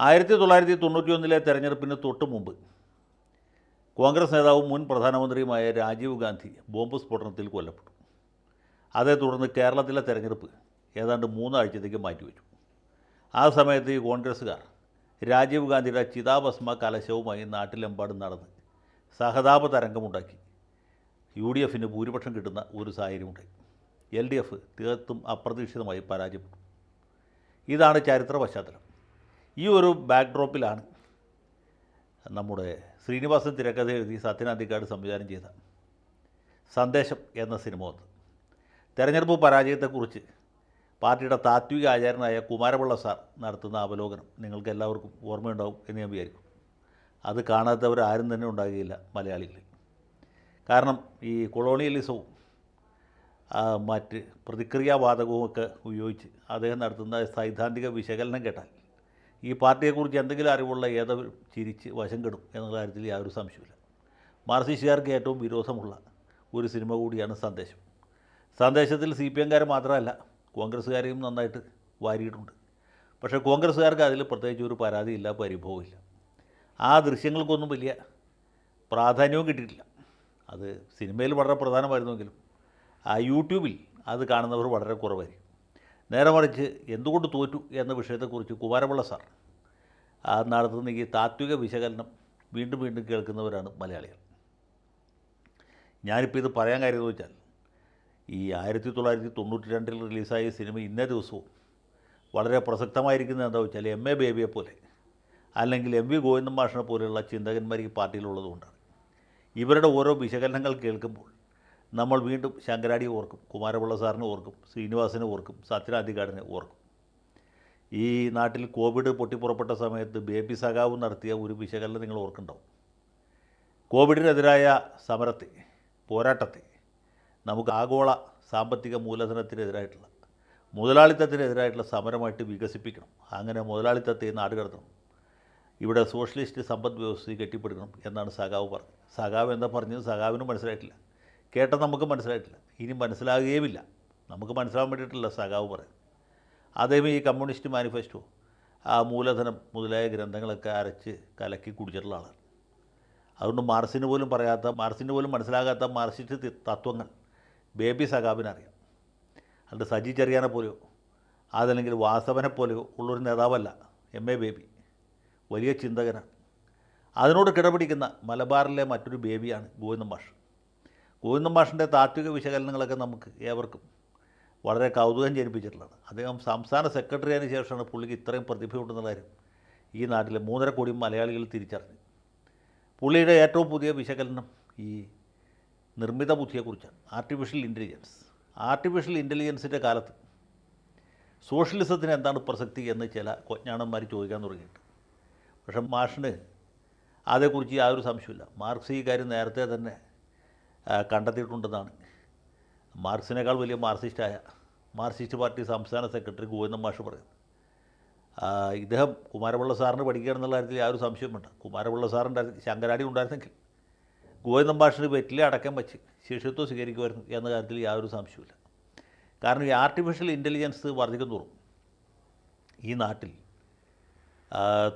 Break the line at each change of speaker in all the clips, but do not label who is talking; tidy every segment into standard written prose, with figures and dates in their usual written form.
1991 തെരഞ്ഞെടുപ്പിന് തൊട്ട് മുമ്പ് കോൺഗ്രസ് നേതാവും മുൻ പ്രധാനമന്ത്രിയുമായ രാജീവ് ഗാന്ധി ബോംബ് സ്ഫോടനത്തിൽ കൊല്ലപ്പെട്ടു. അതേ തുടർന്ന് കേരളത്തിലെ തെരഞ്ഞെടുപ്പ് ഏതാണ്ട് 3 ആഴ്ചത്തേക്ക് മാറ്റിവെച്ചു. ആ സമയത്ത് ഈ കോൺഗ്രസ്സുകാർ രാജീവ് ഗാന്ധിയുടെ ചിതാഭസ്മ കലശവുമായി നാട്ടിലെമ്പാടും നടന്ന് സഹതാപ തരംഗമുണ്ടാക്കി UDFന് ഭൂരിപക്ഷം കിട്ടുന്ന ഒരു സാഹചര്യമുണ്ടായി. LDF തീർത്തും അപ്രതീക്ഷിതമായി പരാജയപ്പെട്ടു. ഇതാണ് ചരിത്ര പശ്ചാത്തലം. ഈ ഒരു ബാക്ക്ഡ്രോപ്പിലാണ് നമ്മുടെ ശ്രീനിവാസൻ തിരക്കഥ എഴുതി സത്യൻ അന്തിക്കാട് സംവിധാനം ചെയ്ത സന്ദേശം എന്ന സിനിമ വന്നത്. തെരഞ്ഞെടുപ്പ് പരാജയത്തെക്കുറിച്ച് പാർട്ടിയുടെ താത്വിക ആചാര്യനായ കുമാരപിള്ള സാർ നടത്തുന്ന അവലോകനം നിങ്ങൾക്ക് എല്ലാവർക്കും ഓർമ്മയുണ്ടാവും എന്ന് ഞാൻ വിചാരിക്കും. അത് കാണാത്തവർ ആരും തന്നെ ഉണ്ടാകുകയില്ല മലയാളികളിൽ. കാരണം ഈ കൊളോണിയലിസവും മറ്റ് പ്രതിക്രിയാവാദകവും ഒക്കെ ഉപയോഗിച്ച് അദ്ദേഹം നടത്തുന്ന സൈദ്ധാന്തിക വിശകലനം കേട്ടാൽ ഈ പാർട്ടിയെക്കുറിച്ച് എന്തെങ്കിലും അറിവുള്ള ഏതൊരു ചിരിച്ച് വശം കെടും എന്നുള്ള കാര്യത്തിൽ യാതൊരു സംശയമില്ല. മാർക്സിസ്റ്റുകാർക്ക് ഏറ്റവും വിരോധമുള്ള ഒരു സിനിമ കൂടിയാണ് സന്ദേശം. സന്ദേശത്തിൽ CPM മാത്രമല്ല കോൺഗ്രസ്സുകാരെയും നന്നായിട്ട് വാരിയിട്ടുണ്ട്. പക്ഷേ കോൺഗ്രസ്സുകാർക്ക് അതിൽ പ്രത്യേകിച്ച് ഒരു പരാതിയില്ല, പരിഭവമില്ല. ആ ദൃശ്യങ്ങൾക്കൊന്നും വലിയ പ്രാധാന്യവും കിട്ടിയിട്ടില്ല. അത് സിനിമയിൽ വളരെ പ്രധാനമായിരുന്നെങ്കിലും യൂട്യൂബിൽ അത് കാണുന്നവർ വളരെ കുറവായിരിക്കും. നേരെ മറിച്ച് എന്തുകൊണ്ട് തോറ്റു എന്ന വിഷയത്തെക്കുറിച്ച് കുമാരപിള്ള സാർ നടത്തുന്ന ഈ താത്വിക വിശകലനം വീണ്ടും വീണ്ടും കേൾക്കുന്നവരാണ് മലയാളികൾ. ഞാനിപ്പോൾ ഇത് പറയാൻ കാര്യം എന്ന് വെച്ചാൽ ഈ 1992 റിലീസായ സിനിമ ഇന്നേ ദിവസവും വളരെ പ്രസക്തമായിരിക്കുന്നത് എന്താ വെച്ചാൽ MA ബേബിയെ പോലെ അല്ലെങ്കിൽ MV ഗോവിന്ദൻ മാഷിനെ പോലെയുള്ള ചിന്തകന്മാർ ഈ പാർട്ടിയിലുള്ളതുകൊണ്ടാണ്. ഇവരുടെ ഓരോ വിശകലനങ്ങൾ കേൾക്കുമ്പോൾ നമ്മൾ വീണ്ടും ശങ്കരാടിയെ ഓർക്കും, കുമാരപിള്ള സാറിനെ ഓർക്കും, ശ്രീനിവാസനെ ഓർക്കും, സത്യൻ അന്തിക്കാടിനെ ഓർക്കും. ഈ നാട്ടിൽ കോവിഡ് പൊട്ടിപ്പുറപ്പെട്ട സമയത്ത് ബേബി സഖാവ് നടത്തിയ ഒരു വിശകലനം നിങ്ങൾ ഓർക്കുന്നുണ്ടാവും. കോവിഡിനെതിരായ സമരത്തെ, പോരാട്ടത്തെ നമുക്ക് ആഗോള സാമ്പത്തിക മൂലധനത്തിനെതിരായിട്ടുള്ള, മുതലാളിത്തത്തിനെതിരായിട്ടുള്ള സമരമായിട്ട് വികസിപ്പിക്കണം. അങ്ങനെ മുതലാളിത്തത്തെ നാടുകടത്തണം. ഇവിടെ സോഷ്യലിസ്റ്റ് സമ്പദ് വ്യവസ്ഥ കെട്ടിപ്പടുക്കണം എന്നാണ് സഖാവ് പറഞ്ഞത്. സഖാവ് എന്താ പറഞ്ഞത് സഖാവിനും മനസ്സിലായിട്ടില്ല, കേട്ട നമുക്ക് മനസ്സിലായിട്ടില്ല, ഇനി മനസ്സിലാകുകയുമില്ല. നമുക്ക് മനസ്സിലാകാൻ വേണ്ടിയിട്ടില്ല സഖാവ് പറയും. അദ്ദേഹം ഈ കമ്മ്യൂണിസ്റ്റ് മാനിഫെസ്റ്റോ, മൂലധനം മുതലായ ഗ്രന്ഥങ്ങളൊക്കെ അരച്ച് കലക്കി കുടിച്ചിട്ടുള്ള ആളാണ്. അതുകൊണ്ട് മാർക്സിന് പോലും മനസ്സിലാകാത്ത മാർക്സിസ്റ്റ് തത്വങ്ങൾ ബേബി സഖാവിനറിയാം. അല്ലാണ്ട് സജി ചെറിയാനെ പോലെയോ അതല്ലെങ്കിൽ വാസവനെ പോലെയോ ഉള്ളൊരു നേതാവല്ല MA ബേബി. വലിയ ചിന്തകനാണ്. അതിനോട് കിടപിടിക്കുന്ന മലബാറിലെ മറ്റൊരു ബേബിയാണ് ഗോവിന്ദൻ മാഷ്. ഗോവിന്ദൻ മാഷിൻ്റെ താത്വിക വിശകലനങ്ങളൊക്കെ നമുക്ക് ഏവർക്കും വളരെ കൗതുകം ജനിപ്പിച്ചിട്ടുള്ളതാണ്. അദ്ദേഹം സംസ്ഥാന സെക്രട്ടറി ആയതിനു ശേഷമാണ് പുള്ളിക്ക് ഇത്രയും പ്രതിഭയുണ്ടെന്നുള്ള കാര്യം ഈ നാട്ടിലെ 3.5 കോടി മലയാളികൾ തിരിച്ചറിഞ്ഞു. പുള്ളിയുടെ ഏറ്റവും പുതിയ വിശകലനം ഈ നിർമ്മിത ബുദ്ധിയെക്കുറിച്ചാണ്. ആർട്ടിഫിഷ്യൽ ഇൻ്റലിജൻസിൻ്റെ കാലത്ത് സോഷ്യലിസത്തിന് എന്താണ് പ്രസക്തി എന്ന് ചില കൊജ്ഞാണന്മാർ ചോദിക്കാൻ തുടങ്ങിയിട്ട്. പക്ഷേ മാഷിന് അതേക്കുറിച്ച് യാതൊരു സംശയമില്ല. മാർക്സ് ഈ കാര്യം നേരത്തെ തന്നെ കണ്ടെത്തിയിട്ടുണ്ടെന്നാണ് മാർക്സിനേക്കാൾ വലിയ മാർക്സിസ്റ്റ് പാർട്ടി സംസ്ഥാന സെക്രട്ടറി ഗോവിന്ദൻ മാഷ് പറയുന്നത്. ഇദ്ദേഹം കുമാരപിള്ള സാറിന് പഠിക്കുകയാണെന്നുള്ള കാര്യത്തിൽ യാതൊരു സംശയം വേണ്ട. കുമാരപിള്ള സാറിൻ്റെ ശങ്കരാടി ഉണ്ടായിരുന്നെങ്കിൽ ഗോവിന്ദൻ മാഷിന് വെറ്റിലെ അടക്കം വെച്ച് ശിഷ്യത്വം സ്വീകരിക്കുമായിരുന്നു എന്ന കാര്യത്തിൽ യാതൊരു സംശയമില്ല. കാരണം ഈ ആർട്ടിഫിഷ്യൽ ഇൻ്റലിജൻസ് വർദ്ധിക്കും തോറും ഈ നാട്ടിൽ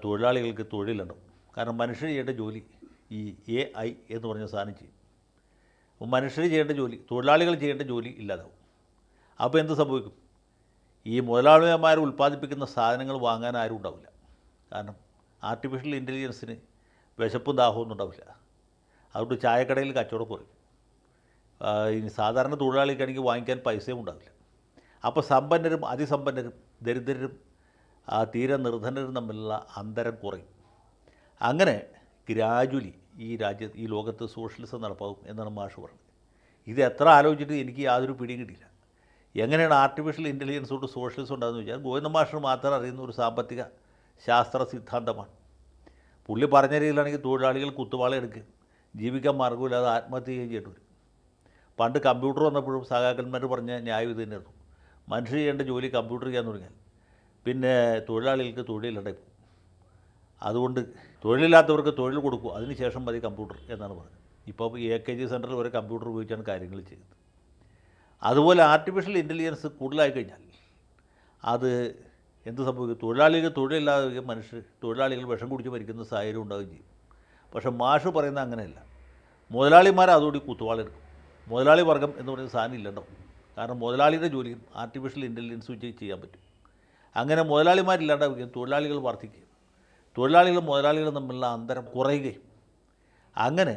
തൊഴിലാളികൾക്ക് തൊഴിലുണ്ടാവും. കാരണം മനുഷ്യർ ചെയ്യേണ്ട ജോലി ഈ AI എന്ന് പറഞ്ഞ സാധനം ചെയ്യും. മനുഷ്യർ ചെയ്യേണ്ട ജോലി, തൊഴിലാളികൾ ചെയ്യേണ്ട ജോലി ഇല്ലാതാവും. അപ്പോൾ എന്ത് സംഭവിക്കും? ഈ മുതലാളിമാർ ഉൽപ്പാദിപ്പിക്കുന്ന സാധനങ്ങൾ വാങ്ങാൻ ആരും ഉണ്ടാവില്ല. കാരണം ആർട്ടിഫിഷ്യൽ ഇൻ്റലിജൻസിന് വിശപ്പും ദാഹമൊന്നും ഉണ്ടാവില്ല. അതുകൊണ്ട് ചായക്കടയിൽ കച്ചവടം കുറയും. ഇനി സാധാരണ തൊഴിലാളിക്കാണെങ്കിൽ വാങ്ങിക്കാൻ പൈസയും ഉണ്ടാവില്ല. അപ്പോൾ സമ്പന്നരും അതിസമ്പന്നരും ദരിദ്രരും തീരെ നിർധനരും തമ്മിലുള്ള അന്തരം കുറയും. അങ്ങനെ ഗ്രാജുവലി ഈ ലോകത്ത് സോഷ്യലിസം നടപ്പാകും എന്നാണ് മാഷ് പറഞ്ഞത്. ഇത് എത്ര ആലോചിച്ചിട്ട് എനിക്ക് യാതൊരു പിടിയും കിട്ടിയില്ല. എങ്ങനെയാണ് ആർട്ടിഫിഷ്യൽ ഇൻ്റലിജൻസ് കൊണ്ട് സോഷ്യലിസം ഉണ്ടാകുന്നത് വെച്ചാൽ ഗോവിന്ദൻ മാഷിന് മാത്രം അറിയുന്ന ഒരു സാമ്പത്തിക ശാസ്ത്ര സിദ്ധാന്തമാണ്. പുള്ളി പറഞ്ഞ രീതിയിലാണെങ്കിൽ തൊഴിലാളികൾ കുത്തുവാള എടുക്കുകയും ജീവിക്കാൻ മാർഗമില്ലാതെ ആത്മഹത്യ ചെയ്യുകയും ചെയ്യേണ്ടി വരും. പണ്ട് കമ്പ്യൂട്ടർ വന്നപ്പോഴും സഹാക്കന്മാർ പറഞ്ഞ ന്യായം ഇത് തന്നെയായിരുന്നു. മനുഷ്യർ ചെയ്യേണ്ട ജോലി കമ്പ്യൂട്ടർ ചെയ്യാൻ തുടങ്ങിയാൽ പിന്നെ തൊഴിലാളികൾക്ക് തൊഴിലില്ലാണ്ടായി പോകും. അതുകൊണ്ട് തൊഴിലില്ലാത്തവർക്ക് തൊഴിൽ കൊടുക്കും, അതിനുശേഷം മതി കമ്പ്യൂട്ടർ എന്നാണ് പറഞ്ഞത്. ഇപ്പോൾ AKG സെൻറ്ററിൽ ഒരു കമ്പ്യൂട്ടർ ഉപയോഗിച്ചാണ് കാര്യങ്ങൾ ചെയ്യുന്നത്. അതുപോലെ ആർട്ടിഫിഷ്യൽ ഇൻ്റലിജൻസ് കൂടുതലായി കഴിഞ്ഞാൽ അത് എന്ത് സംഭവിക്കും? തൊഴിലാളികൾ തൊഴിലില്ലാതെ തൊഴിലാളികൾ വിഷം കുടിച്ച് മരിക്കുന്ന സാഹചര്യം ഉണ്ടാവുകയും ചെയ്യും. പക്ഷേ മാഷ് പറയുന്നത് അങ്ങനെയല്ല. മുതലാളിമാർ അതോടെ കുത്തുവാളെടുക്കും. മുതലാളി വർഗം എന്ന് പറയുന്ന സാധനം ഇല്ലണ്ടാവും. കാരണം മുതലാളിയുടെ ജോലിയും ആർട്ടിഫിഷ്യൽ ഇൻ്റലിജൻസ് വെച്ച് ചെയ്യാൻ പറ്റും. അങ്ങനെ മുതലാളിമാരില്ലാണ്ടാവുകയും തൊഴിലാളികൾ വർദ്ധിക്കുകയും മുതലാളികളും തമ്മിലുള്ള അന്തരം കുറയുകയും അങ്ങനെ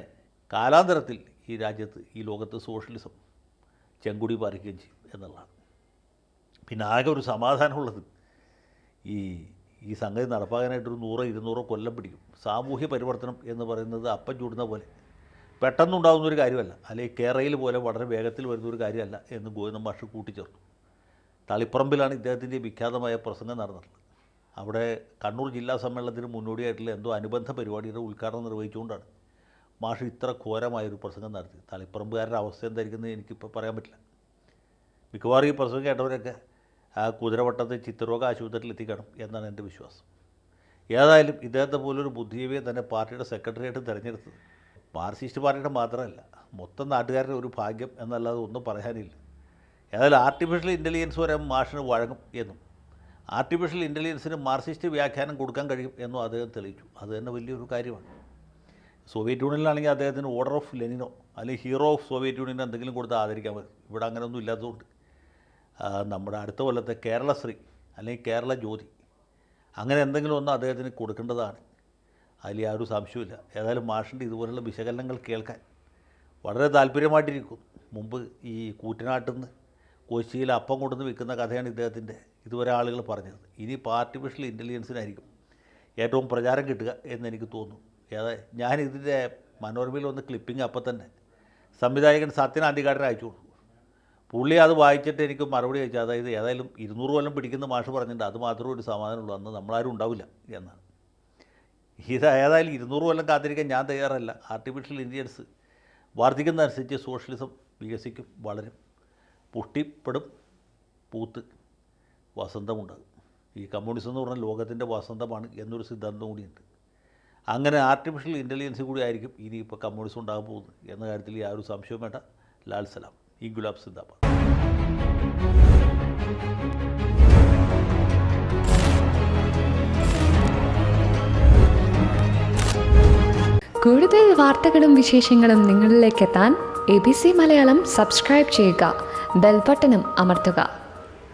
കാലാന്തരത്തിൽ ഈ രാജ്യത്ത് ഈ ലോകത്ത് സോഷ്യലിസം ചെങ്കുടി പാറിക്കുകയും ചെയ്യും എന്നുള്ളതാണ്. പിന്നെ ആകെ ഒരു സമാധാനമുള്ളത് ഈ സംഗതി നടപ്പാക്കാനായിട്ടൊരു 100-200 കൊല്ലം പിടിക്കും. സാമൂഹ്യ പരിവർത്തനം എന്ന് പറയുന്നത് അപ്പം ചൂടുന്ന പോലെ പെട്ടെന്നുണ്ടാകുന്നൊരു കാര്യമല്ല, അല്ലെങ്കിൽ കേരളയിൽ പോലെ വളരെ വേഗത്തിൽ വരുന്നൊരു കാര്യമല്ല എന്ന് ഗോവിന്ദൻ മാഷ് കൂട്ടിച്ചേർത്തു. തളിപ്പറമ്പിലാണ് ഇദ്ദേഹത്തിൻ്റെ വിഖ്യാതമായ പ്രസംഗം നടന്നിട്ടുള്ളത്. അവിടെ കണ്ണൂർ ജില്ലാ സമ്മേളനത്തിന് മുന്നോടിയായിട്ടുള്ള എന്തോ അനുബന്ധ പരിപാടിയുടെ ഉദ്ഘാടനം നിർവഹിച്ചുകൊണ്ടാണ് മാഷ് ഇത്ര ഘോരമായൊരു പ്രസംഗം നടത്തി. തളിപ്പറമ്പുകാരുടെ അവസ്ഥ എന്തായിരിക്കുന്നത് എനിക്കിപ്പോൾ പറയാൻ പറ്റില്ല. മിക്കവാറും ഈ പ്രസംഗം കേട്ടവരൊക്കെ ആ കുതിരവട്ടത്ത് ചിത്രരോഗ ആശുപത്രിയിൽ എത്തിക്കണം എന്നാണ് എൻ്റെ വിശ്വാസം. ഏതായാലും ഇദ്ദേഹത്തെ പോലൊരു ബുദ്ധിജീവിയെ തന്നെ പാർട്ടിയുടെ സെക്രട്ടറിയായിട്ട് തിരഞ്ഞെടുത്തത് മാർക്സിസ്റ്റ് പാർട്ടിയുടെ മാത്രമല്ല, മൊത്തം നാട്ടുകാരുടെ ഒരു ഭാഗ്യം എന്നല്ലാതെ ഒന്നും പറയാനില്ല. ഏതായാലും ആർട്ടിഫിഷ്യൽ ഇൻ്റലിജൻസ് വരെ മാഷിന് വഴങ്ങും എന്നും ആർട്ടിഫിഷ്യൽ ഇൻ്റലിജൻസിന് മാർക്സിസ്റ്റ് വ്യാഖ്യാനം കൊടുക്കാൻ കഴിയും എന്നും അദ്ദേഹം തെളിയിച്ചു. അത് തന്നെ വലിയൊരു കാര്യമാണ്. സോവിയറ്റ് യൂണിയനിലാണെങ്കിൽ അദ്ദേഹത്തിന് ഓർഡർ ഓഫ് ലെനിനോ അല്ലെങ്കിൽ ഹീറോ ഓഫ് സോവിയറ്റ് യൂണിയനോ എന്തെങ്കിലും കൊടുത്ത് ആദരിക്കാൻ പറ്റും. ഇവിടെ അങ്ങനെയൊന്നും ഇല്ലാത്തതുകൊണ്ട് നമ്മുടെ അടുത്ത കൊല്ലത്തെ കേരളശ്രീ അല്ലെങ്കിൽ കേരള ജ്യോതി അങ്ങനെ എന്തെങ്കിലും ഒന്ന് അദ്ദേഹത്തിന് കൊടുക്കേണ്ടതാണ്. അതിൽ യാതൊരു സംശയമില്ല. ഏതായാലും മാഷിൻ്റെ ഇതുപോലുള്ള വിശകലനങ്ങൾ കേൾക്കാൻ വളരെ താല്പര്യമായിട്ടിരിക്കും. മുമ്പ് ഈ കൂറ്റനാട്ടിൽ നിന്ന് കൊച്ചിയിൽ അപ്പം കൊണ്ടുവന്ന് വിൽക്കുന്ന കഥയാണ് ഇദ്ദേഹത്തിൻ്റെ ഇതുവരെ ആളുകൾ പറഞ്ഞത്. ഇനിയിപ്പോൾ ആർട്ടിഫിഷ്യൽ ഇൻ്റലിജൻസിനായിരിക്കും ഏറ്റവും പ്രചാരം കിട്ടുക എന്നെനിക്ക് തോന്നുന്നു. ഞാനിതിൻ്റെ മനോരമയിൽ വന്ന് ക്ലിപ്പിംഗ് അപ്പം തന്നെ സംവിധായകൻ സത്യൻ അന്തികാടിനെ അയച്ചു കൊടുത്തു. പുള്ളി അത് വായിച്ചിട്ട് എനിക്ക് മറുപടി അയച്ചു. അതായത് ഏതായാലും 200 കൊല്ലം പിടിക്കുന്ന മാഷ് പറഞ്ഞിട്ടുണ്ട്, അത് മാത്രമേ ഒരു സമാധാനമുള്ളൂ, അന്ന് നമ്മളാരും ഉണ്ടാവില്ല എന്നാണ്. ഏതായാലും 200 കൊല്ലം കാത്തിരിക്കാൻ ഞാൻ തയ്യാറല്ല. ആർട്ടിഫിഷ്യൽ ഇൻ്റലിജൻസ് വർദ്ധിക്കുന്നതനുസരിച്ച് സോഷ്യലിസം വികസിക്കും, വളരും, പുഷ്ടിപ്പെടും, പൂത്ത് വസന്തമുണ്ടാകും. ഈ കമ്മ്യൂണിസം എന്ന് പറഞ്ഞാൽ ലോകത്തിൻ്റെ വസന്തമാണ് എന്നൊരു സിദ്ധാന്തം കൂടിയുണ്ട്. അങ്ങനെ ആർട്ടിഫിഷ്യൽ ഇൻ്റലിജൻസ് കൂടി ആയിരിക്കും ഇനിയിപ്പോൾ കമ്മ്യൂണിസം ഉണ്ടാകാൻ പോകുന്നത് എന്ന കാര്യത്തിൽ യാതൊരു സംശയവും വേണ്ട. ലാൽ സലാം. ഇൻകുലാബ് സിന്ദാബാദ്.
കൂടുതൽ വാർത്തകളും വിശേഷങ്ങളും നിങ്ങളിലേക്ക് എത്താൻ ABC മലയാളം സബ്സ്ക്രൈബ് ചെയ്യുക, ബെൽ ബട്ടണും അമർത്തുക.